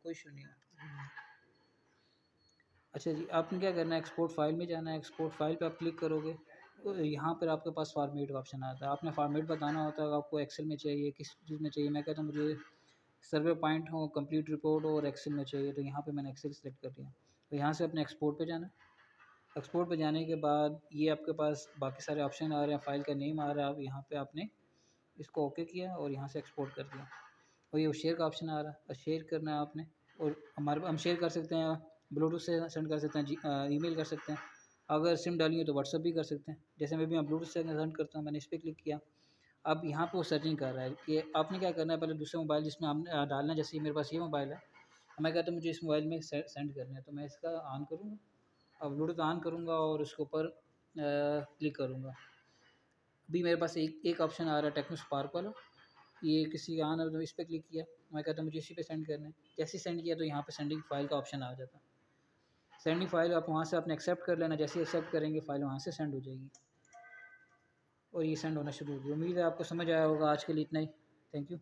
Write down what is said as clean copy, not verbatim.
कोई इशू नहीं है। अच्छा जी, आपने क्या करना है, एक्सपोर्ट फाइल में जाना है। एक्सपोर्ट फाइल पे आप क्लिक करोगे तो यहाँ पर आपके पास फॉर्मेट का ऑप्शन आता है। आपने फॉर्मेट बताना होता है आपको एक्सेल में चाहिए, किस चीज़ में चाहिए। मैं कहता हूँ मुझे सर्वे पॉइंट हो, कंप्लीट रिपोर्ट हो और एक्सेल में चाहिए, तो यहाँ पे मैंने एक्सेल सेलेक्ट कर दिया। तो यहाँ से अपने एक्सपोर्ट पे जाना है। एक्सपोर्ट पे जाने के बाद ये आपके पास बाकी सारे ऑप्शन आ रहे हैं, फ़ाइल का नेम आ रहा है। अब यहाँ पे आपने इसको ओके किया और यहाँ से एक्सपोर्ट कर दिया और ये शेयर का ऑप्शन आ रहा है, शेयर करना है आपने। और हम शेयर कर सकते हैं, ब्लूटूथ से सेंड कर सकते हैं, ईमेल कर सकते हैं। अगर सिम डाली है तो व्हाट्सएप भी कर सकते हैं। जैसे मैं भी यहाँ ब्लूटूथ से सेंड करता हूँ, मैंने इस पर क्लिक किया। अब यहाँ पे वो सर्चिंग कर रहा है कि आपने क्या करना है, पहले दूसरे मोबाइल जिसमें आपने डालना है, जैसे मेरे पास ये मोबाइल है, मैं कहता हूँ मुझे इस मोबाइल में सेंड करना है, तो मैं इसका ऑन करूँगा। अब ब्लूटूथ ऑन करूँगा और उसके ऊपर क्लिक करूँगा। अभी मेरे पास एक ऑप्शन आ रहा है टेक्नो स्पार्क वाला, ये किसी का ऑन है तो इस पर क्लिक किया। मैं कहता हूँ मुझे इसी पे सेंड करना है। जैसे ही सेंड किया तो यहाँ पे सेंडिंग फाइल का ऑप्शन आ जाता है। सेंडिंग फाइल आप वहाँ से आपने एक्सेप्ट कर लेना, जैसे ही एक्सेप्ट करेंगे फाइल वहाँ से सेंड हो जाएगी और ये सेंड होना शुरू होगी। उम्मीद है आपको समझ आया होगा। आज के लिए इतना ही। Thank you.